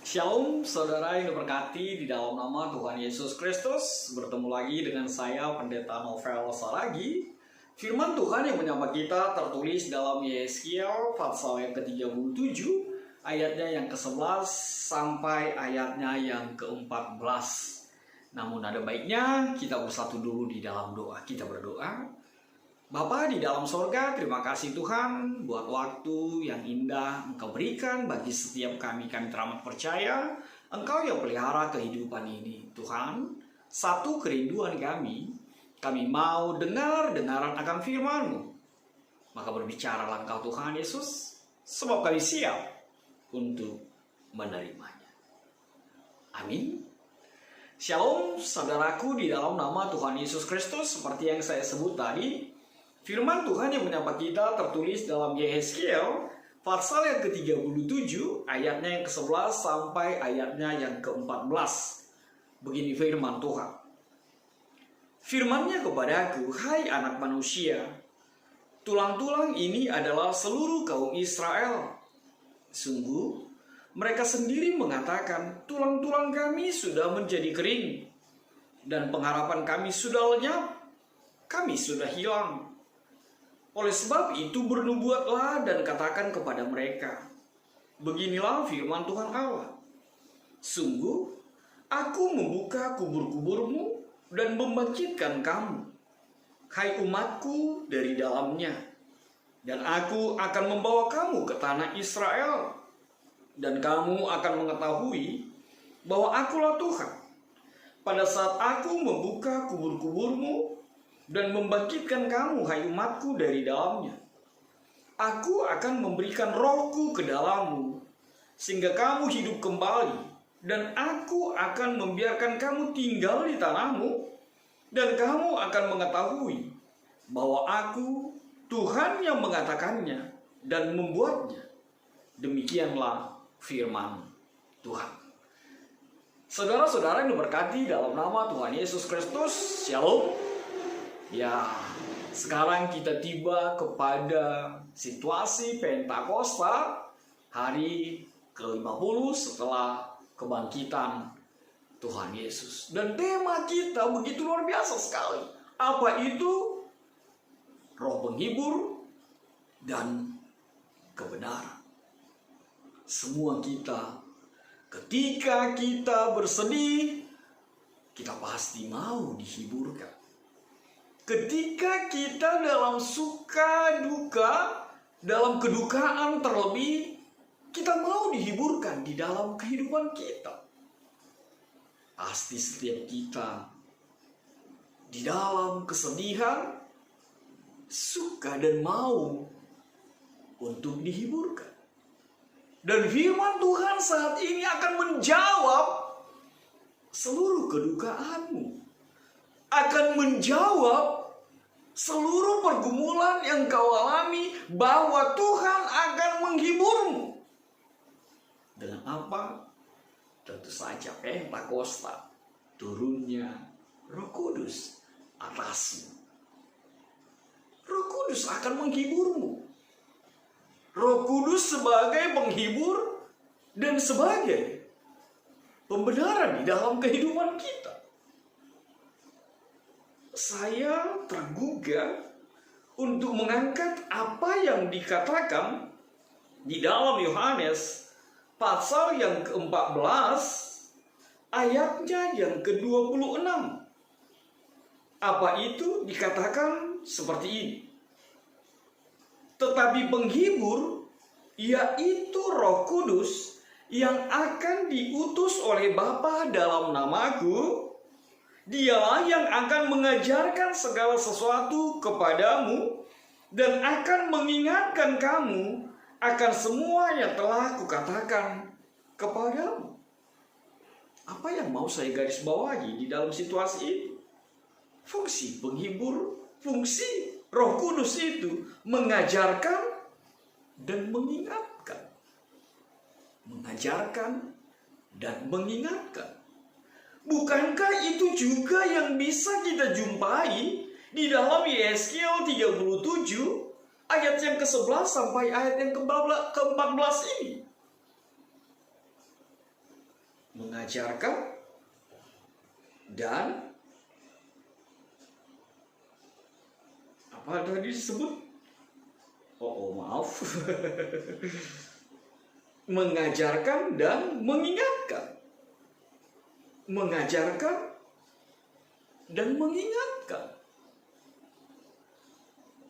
Shalom saudara yang diberkati di dalam nama Tuhan Yesus Kristus. Bertemu lagi dengan saya Pendeta Novel Saragi. Firman Tuhan yang menyapa kita tertulis dalam Yeskiel pasal yang ke-37 ayatnya yang ke-11 sampai ayatnya yang ke-14. Namun ada baiknya kita bersatu dulu di dalam doa. Kita berdoa. Bapa di dalam sorga, terima kasih Tuhan buat waktu yang indah Engkau berikan bagi setiap kami teramat percaya Engkau yang pelihara kehidupan ini. Tuhan, satu kerinduan kami mau dengar-dengaran akan firman-Mu. Maka berbicaralah Engkau Tuhan Yesus, sebab kami siap untuk menerimanya. Amin. Shalom saudaraku di dalam nama Tuhan Yesus Kristus. Seperti yang saya sebut tadi, firman Tuhan yang menyapa kita tertulis dalam Yeskiel pasal yang ke-37 ayatnya yang ke-11 sampai ayatnya yang ke-14. Begini firman Tuhan. Firman-Nya kepadaku, hai anak manusia, tulang-tulang ini adalah seluruh kaum Israel. Sungguh, mereka sendiri mengatakan, tulang-tulang kami sudah menjadi kering, dan pengharapan kami sudah lenyap, kami sudah hilang. Oleh sebab itu bernubuatlah dan katakan kepada mereka, beginilah firman Tuhan Allah. Sungguh, aku membuka kubur-kuburmu dan membangkitkan kamu, hai umatku dari dalamnya. Dan aku akan membawa kamu ke tanah Israel, dan kamu akan mengetahui bahwa akulah Tuhan. Pada saat aku membuka kubur-kuburmu dan membangkitkan kamu, hai umatku dari dalamnya, aku akan memberikan rohku ke dalammu, sehingga kamu hidup kembali, dan aku akan membiarkan kamu tinggal di tanahmu, dan kamu akan mengetahui bahwa aku Tuhan yang mengatakannya dan membuatnya. Demikianlah firman Tuhan. Saudara-saudara yang diberkati dalam nama Tuhan Yesus Kristus, Shalom. Ya, sekarang kita tiba kepada situasi Pentakosta, hari ke-50 setelah kebangkitan Tuhan Yesus. Dan tema kita begitu luar biasa sekali. Apa itu? Roh penghibur dan kebenaran. Semua kita, ketika kita bersedih, kita pasti mau dihiburkan. Ketika kita dalam suka duka, dalam kedukaan terlebih, kita mau dihiburkan di dalam kehidupan kita. Pasti setiap kita di dalam kesedihan, suka dan mau untuk dihiburkan. Dan firman Tuhan saat ini akan menjawab seluruh kedukaanmu, akan menjawab seluruh pergumulan yang kau alami, bahwa Tuhan akan menghiburmu. Dengan apa? Tentu saja Pentakosta, turunnya Roh Kudus atasmu. Roh Kudus akan menghiburmu. Roh Kudus sebagai penghibur dan sebagai pembenaran di dalam kehidupan kita. Saya tergugah untuk mengangkat apa yang dikatakan di dalam Yohanes pasal yang ke-14 ayatnya yang ke-26. Apa itu? Dikatakan seperti ini. Tetapi penghibur, yaitu Roh Kudus, yang akan diutus oleh Bapa dalam namaku, Dialah yang akan mengajarkan segala sesuatu kepadamu dan akan mengingatkan kamu akan semua yang telah kukatakan kepadamu. Apa yang mau saya garis bawahi di dalam situasi ini? Fungsi penghibur, fungsi Roh Kudus itu mengajarkan dan mengingatkan. Mengajarkan dan mengingatkan. Bukankah itu juga yang bisa kita jumpai di dalam Yeskiel 37 ayat yang ke-11 sampai ayat yang ke-14 ini? mengajarkan, dan apa tadi disebut? Maaf. Mengajarkan dan mengingatkan. Mengajarkan dan mengingatkan.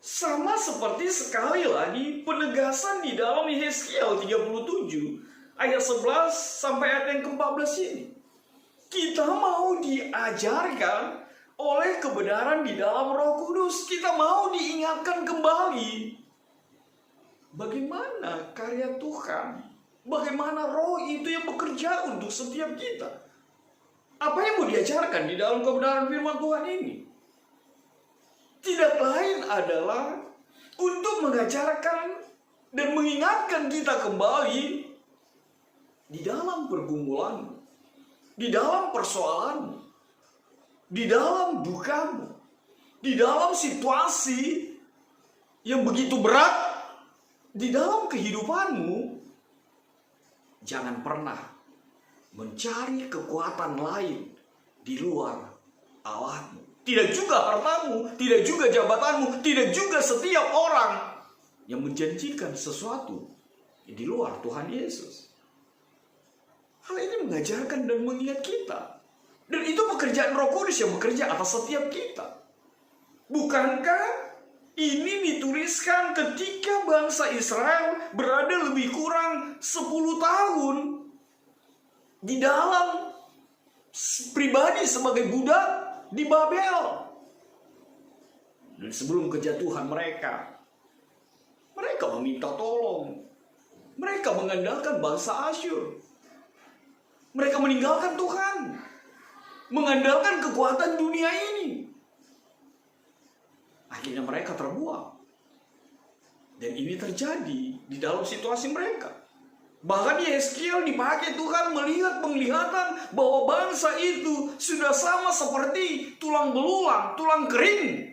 Sama seperti sekali lagi penegasan di dalam Yeskiel 37 ayat 11 sampai ayat yang ke-14 ini. Kita mau diajarkan oleh kebenaran di dalam Roh Kudus. Kita mau diingatkan kembali bagaimana karya Tuhan, bagaimana Roh itu yang bekerja untuk setiap kita. Apa yang mau diajarkan di dalam kebenaran firman Tuhan ini? Tidak lain adalah untuk mengajarkan dan mengingatkan kita kembali di dalam pergumulan, di dalam persoalan, di dalam dukamu, di dalam situasi yang begitu berat, di dalam kehidupanmu. Jangan pernah mencari kekuatan lain di luar Allahmu. Tidak juga hartamu, tidak juga jabatanmu, tidak juga setiap orang yang menjanjikan sesuatu di luar Tuhan Yesus. Hal ini mengajarkan dan mengingat kita. Dan itu pekerjaan Roh Kudus yang bekerja atas setiap kita. Bukankah ini dituliskan ketika bangsa Israel berada lebih kurang 10 tahun di dalam pribadi sebagai budak di Babel. Dan sebelum kejatuhan mereka meminta tolong. Mereka mengandalkan bangsa Asyur. Mereka meninggalkan Tuhan, mengandalkan kekuatan dunia ini. Akhirnya mereka terbuang. Dan ini terjadi di dalam situasi mereka. Bahkan Yeskiel dipakai Tuhan melihat penglihatan bahwa bangsa itu sudah sama seperti tulang belulang, tulang kering.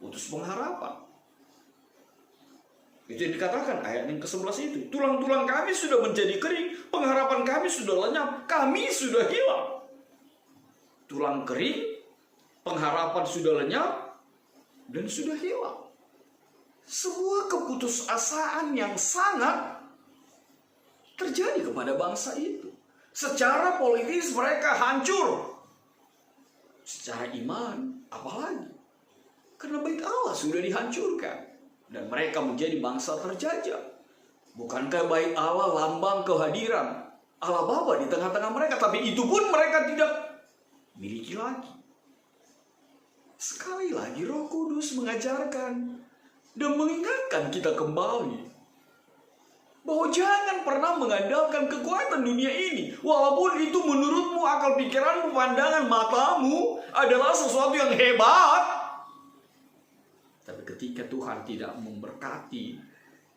Putus pengharapan. Itu yang dikatakan ayat yang ke-11 itu. Tulang-tulang kami sudah menjadi kering, pengharapan kami sudah lenyap, kami sudah hilang. Tulang kering, pengharapan sudah lenyap, dan sudah hilang. Sebuah keputusasaan yang sangat terjadi kepada bangsa itu. Secara politis mereka hancur. Secara iman, apalagi? Karena bait Allah sudah dihancurkan. Dan mereka menjadi bangsa terjajah. Bukankah bait Allah lambang kehadiran Allah Bapa di tengah-tengah mereka? Tapi itu pun mereka tidak miliki lagi. Sekali lagi Roh Kudus mengajarkan dan mengingatkan kita kembali bahwa jangan pernah mengandalkan kekuatan dunia ini. Walaupun itu menurutmu, akal pikiranmu, pandangan matamu adalah sesuatu yang hebat. Tapi ketika Tuhan tidak memberkati,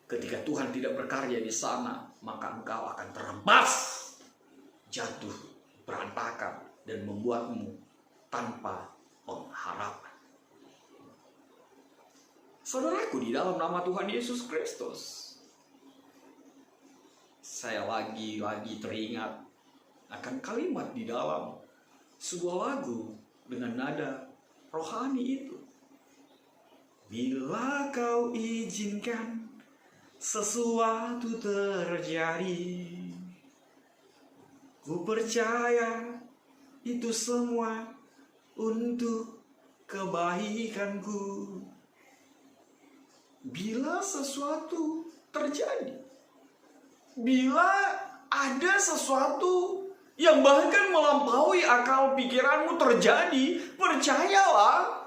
ketika Tuhan tidak berkarya di sana, maka engkau akan terhempas, jatuh, berantakan, dan membuatmu tanpa pengharapan. Saudaraku, di dalam nama Tuhan Yesus Kristus, saya lagi-lagi teringat akan kalimat di dalam sebuah lagu dengan nada rohani itu. Bila kau izinkan sesuatu terjadi, ku percaya itu semua untuk kebaikanku. Bila sesuatu terjadi, bila ada sesuatu yang bahkan melampaui akal pikiranmu terjadi, percayalah,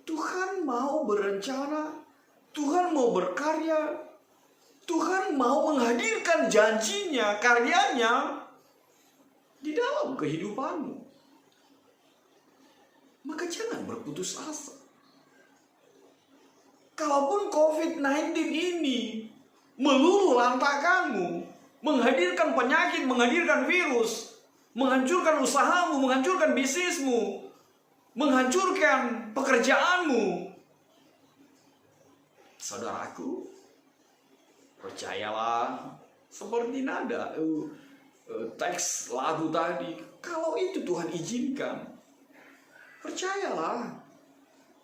Tuhan mau berencana, Tuhan mau berkarya, Tuhan mau menghadirkan janjinya, karyanya di dalam kehidupanmu. Maka jangan berputus asa. Kalaupun COVID-19 ini meluluh lantakanmu, menghadirkan penyakit, menghadirkan virus, menghancurkan usahamu, menghancurkan bisnismu, menghancurkan pekerjaanmu, saudaraku, percayalah, Seperti nada teks lagu tadi. Kalau itu Tuhan izinkan, percayalah,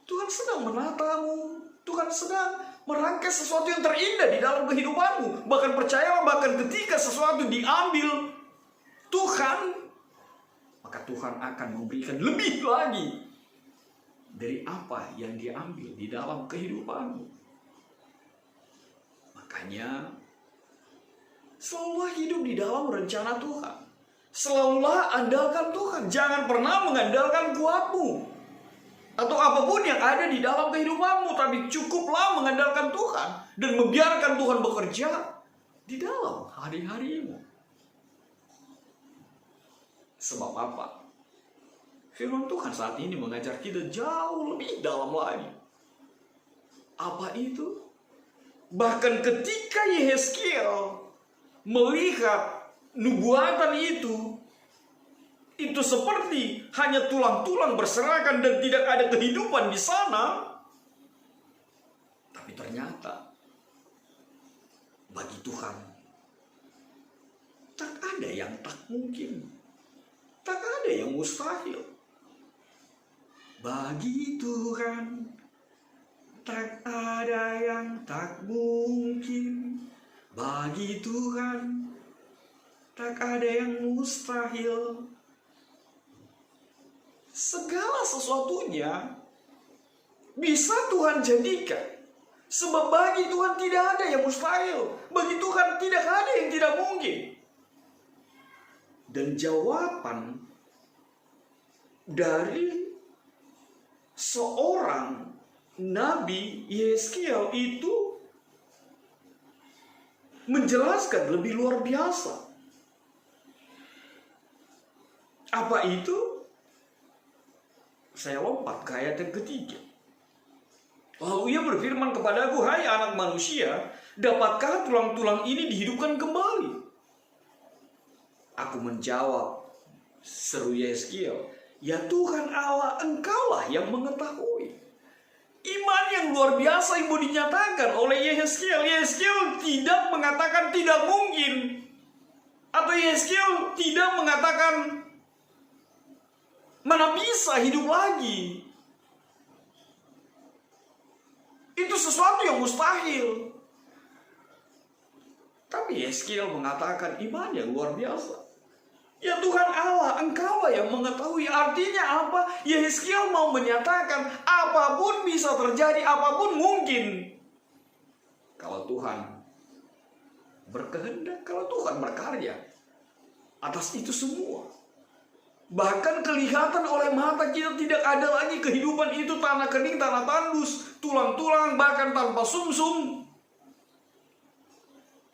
Tuhan sedang menatamu. Tuhan sedang merangkai sesuatu yang terindah di dalam kehidupanmu. Bahkan percayalah, bahkan ketika sesuatu diambil Tuhan, maka Tuhan akan memberikan lebih lagi dari apa yang Dia ambil di dalam kehidupanmu. Makanya selalulah hidup di dalam rencana Tuhan. Selalulah andalkan Tuhan. Jangan pernah mengandalkan kuatmu atau apapun yang ada di dalam kehidupanmu, tapi cukuplah mengandalkan Tuhan dan membiarkan Tuhan bekerja di dalam hari-harimu. Sebab apa? Firman Tuhan saat ini mengajar kita jauh lebih dalam lagi. Apa itu? Bahkan ketika Yehezkiel melihat nubuatan itu seperti hanya tulang-tulang berserakan dan tidak ada kehidupan di sana. Tapi ternyata bagi Tuhan tak ada yang tak mungkin, tak ada yang mustahil. Bagi Tuhan tak ada yang tak mungkin. Bagi Tuhan tak ada yang mustahil. Segala sesuatunya bisa Tuhan jadikan. Sebab bagi Tuhan tidak ada yang mustahil. Bagi Tuhan tidak ada yang tidak mungkin. Dan jawaban dari seorang Nabi Yehezkiel itu menjelaskan lebih luar biasa. Apa itu? Saya lompat ke ayat yang ketiga. Lalu Ia berfirman kepadaku, hai anak manusia, dapatkah tulang-tulang ini dihidupkan kembali? Aku menjawab, seru Yehezkiel, ya Tuhan Allah, Engkaulah yang mengetahui. Iman yang luar biasa yang mau dinyatakan oleh Yehezkiel. Yehezkiel tidak mengatakan tidak mungkin, atau Yehezkiel tidak mengatakan mana bisa hidup lagi. Itu sesuatu yang mustahil. Tapi Yehezkiel mengatakan iman yang luar biasa. Ya Tuhan Allah, Engkaulah yang mengetahui. Artinya apa? Yehezkiel mau menyatakan apapun bisa terjadi, apapun mungkin. Kalau Tuhan berkehendak, kalau Tuhan berkarya atas itu semua. Bahkan kelihatan oleh mata kita tidak ada lagi kehidupan itu, tanah kening, tanah tandus, tulang-tulang, bahkan tanpa sumsum.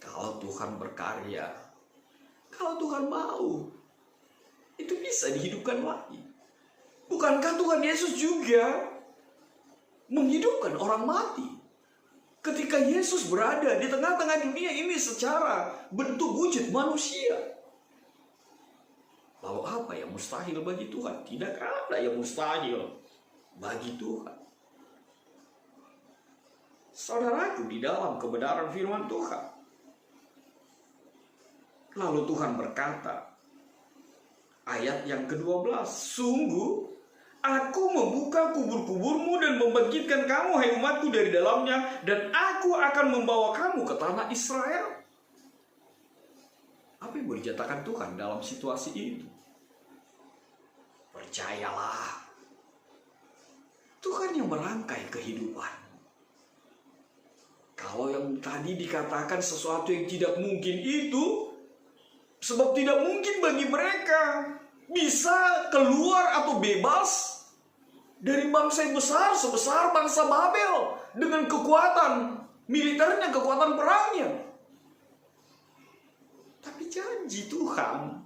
Kalau Tuhan berkarya, kalau Tuhan mau, itu bisa dihidupkan lagi. Bukankah Tuhan Yesus juga menghidupkan orang mati? Ketika Yesus berada di tengah-tengah dunia ini secara bentuk wujud manusia. Lalu apa yang mustahil bagi Tuhan? Tidak ada yang mustahil bagi Tuhan. Saudaraku, di dalam kebenaran firman Tuhan, lalu Tuhan berkata, ayat yang ke-12, sungguh aku membuka kubur-kuburmu dan membangkitkan kamu, hai umatku, dari dalamnya, dan aku akan membawa kamu ke tanah Israel. Apa yang boleh dikatakan Tuhan dalam situasi itu? Percayalah, Tuhan yang merangkai kehidupan. Kalau yang tadi dikatakan sesuatu yang tidak mungkin itu, sebab tidak mungkin bagi mereka bisa keluar atau bebas dari bangsa yang besar sebesar bangsa Babel dengan kekuatan militernya, kekuatan perangnya. Tapi janji Tuhan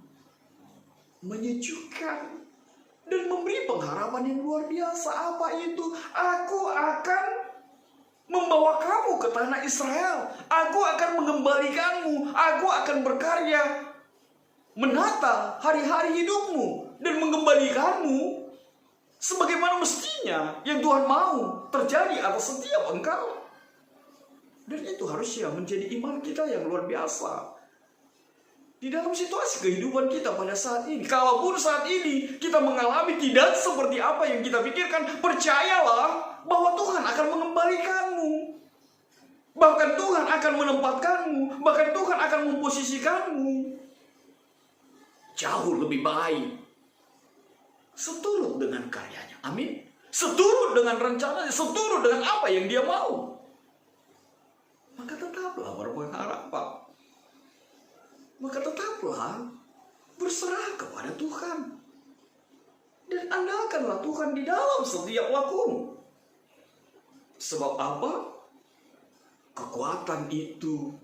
menyejukkan dan memberi pengharapan yang luar biasa. Apa itu? Aku akan membawa kamu ke tanah Israel. Aku akan mengembalikanmu. Aku akan berkarya menata hari-hari hidupmu dan mengembalikanmu sebagaimana mestinya yang Tuhan mau terjadi atas setiap engkau. Dan itu harusnya menjadi iman kita yang luar biasa. Di dalam situasi kehidupan kita pada saat ini. Kalaupun saat ini kita mengalami tidak seperti apa yang kita pikirkan, percayalah bahwa Tuhan akan mengembalikanmu. Bahkan Tuhan akan menempatkanmu. Bahkan Tuhan akan memposisikanmu jauh lebih baik. Seturut dengan karyanya. Amin. Seturut dengan rencananya. Seturut dengan apa yang dia mau. Maka tetaplah berpengharapan. Maka tetaplah berserah kepada Tuhan. Dan andalkanlah Tuhan di dalam setiap lakumu. Sebab apa? Kekuatan itu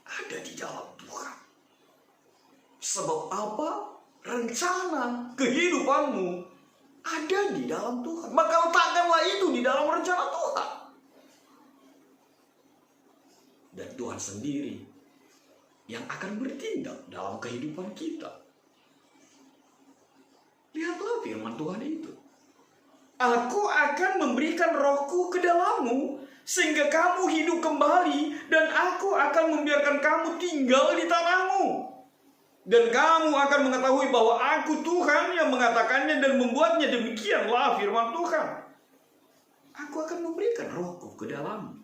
ada di dalam Tuhan. Sebab apa? Rencana kehidupanmu ada di dalam Tuhan. Maka letakkanlah itu di dalam rencana Tuhan. Dan Tuhan sendiri yang akan bertindak dalam kehidupan kita. Lihatlah firman Tuhan itu. Aku akan memberikan rohku ke dalammu, sehingga kamu hidup kembali, dan aku akan membiarkan kamu tinggal di tanahmu. Dan kamu akan mengetahui bahwa aku Tuhan yang mengatakannya dan membuatnya. Demikianlah firman Tuhan. Aku akan memberikan rohku ke dalammu,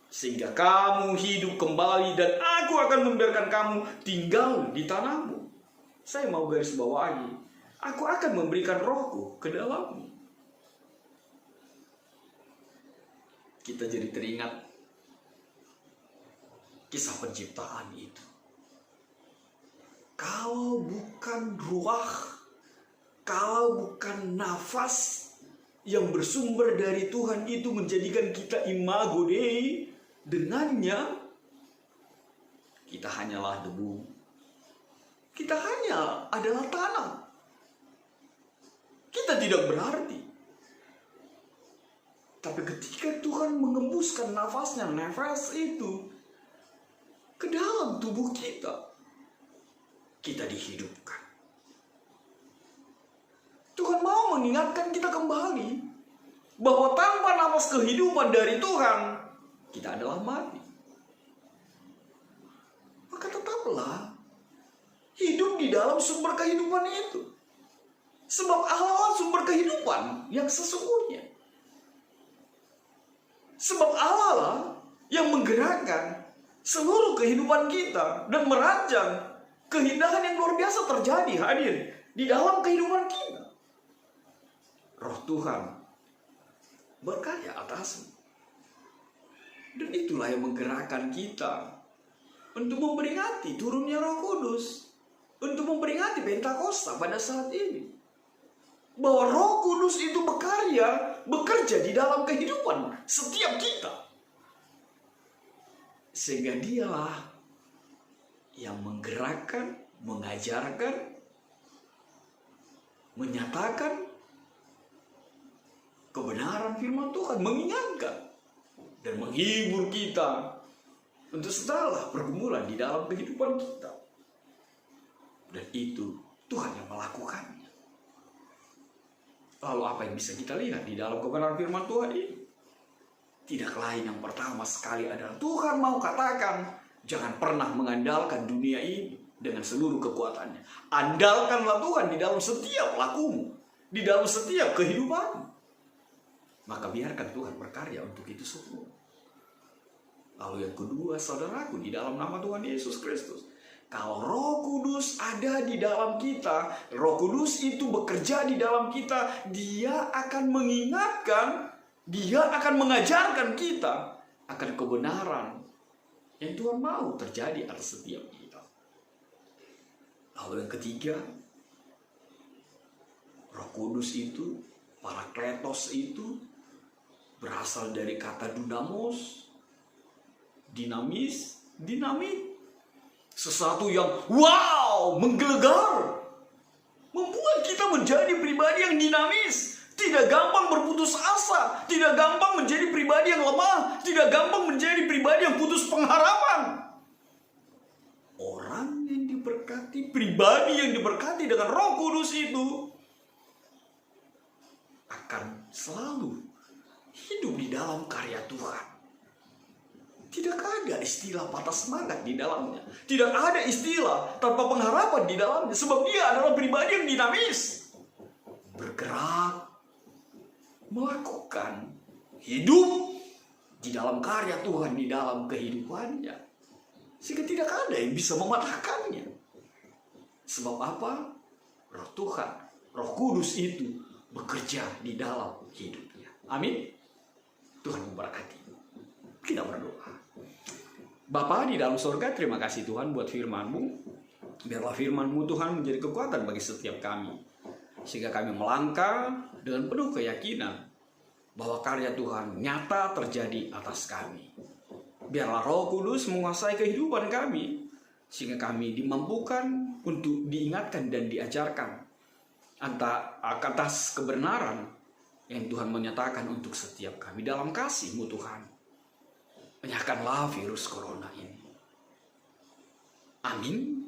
sehingga kamu hidup kembali, dan aku akan membiarkan kamu tinggal di tanahmu. Saya mau garis bawahi, aku akan memberikan rohku ke dalammu. Kita jadi teringat kisah penciptaan itu. Kalau bukan ruah, kalau bukan nafas yang bersumber dari Tuhan itu menjadikan kita imago Dei, dengannya kita hanyalah debu. Kita hanya adalah tanah. Kita tidak berarti. Tapi ketika Tuhan mengembuskan nafasnya, nafas itu ke dalam tubuh kita, kita dihidupkan. Tuhan mau mengingatkan kita kembali bahwa tanpa nafas kehidupan dari Tuhan, kita adalah mati. Maka tetaplah hidup di dalam sumber kehidupan itu. Sebab Allah sumber kehidupan yang sesungguhnya. Sebab Allah lah yang menggerakkan seluruh kehidupan kita dan merancang keindahan yang luar biasa terjadi hadir di dalam kehidupan kita. Roh Tuhan berkarya atasmu. Dan itulah yang menggerakkan kita untuk memperingati turunnya Roh Kudus, untuk memperingati Pentakosta pada saat ini. Bahwa Roh Kudus itu bekerja di dalam kehidupan setiap kita. Sehingga dialah yang menggerakkan, mengajarkan, menyatakan kebenaran firman Tuhan, mengingatkan dan menghibur kita untuk segala pergumulan di dalam kehidupan kita. Dan itu Tuhan yang melakukannya. Lalu apa yang bisa kita lihat di dalam kebenaran firman Tuhan ini? Tidak lain yang pertama sekali adalah Tuhan mau katakan, jangan pernah mengandalkan dunia ini dengan seluruh kekuatannya. Andalkanlah Tuhan di dalam setiap lakumu, di dalam setiap kehidupanmu. Maka biarkan Tuhan berkarya untuk itu semua. Lalu yang kedua, saudaraku, di dalam nama Tuhan Yesus Kristus, kalau Roh Kudus ada di dalam kita, Roh Kudus itu bekerja di dalam kita, Dia akan mengingatkan, Dia akan mengajarkan kita akan kebenaran yang Tuhan mau terjadi atas setiap kita. Lalu yang ketiga, Roh Kudus itu, Parakletos itu berasal dari kata dunamos, dinamis, dinamit. Sesuatu yang wow, menggelegar, membuat kita menjadi pribadi yang dinamis, tidak gampang berputus asa, tidak gampang menjadi pribadi yang lemah, tidak gampang menjadi pribadi yang putus pengharapan. Orang yang diberkati, pribadi yang diberkati dengan Roh Kudus itu akan selalu hidup di dalam karya Tuhan. Tidak ada istilah patah semangat di dalamnya. Tidak ada istilah tanpa pengharapan di dalamnya. Sebab dia adalah pribadi yang dinamis. Bergerak, melakukan, hidup di dalam karya Tuhan, di dalam kehidupannya. Sehingga tidak ada yang bisa mematahkannya. Sebab apa? Roh Tuhan, Roh Kudus itu bekerja di dalam hidupnya. Amin. Tuhan memberkati. Kita berdoa. Bapa di dalam surga, terima kasih Tuhan buat firman-Mu. Biarlah firman-Mu Tuhan menjadi kekuatan bagi setiap kami. Sehingga kami melangkah dengan penuh keyakinan bahwa karya Tuhan nyata terjadi atas kami. Biarlah Roh Kudus menguasai kehidupan kami. Sehingga kami dimampukan untuk diingatkan dan diajarkan atas kebenaran yang Tuhan menyatakan untuk setiap kami dalam kasih-Mu Tuhan. Penyahkanlah virus corona ini. Amin.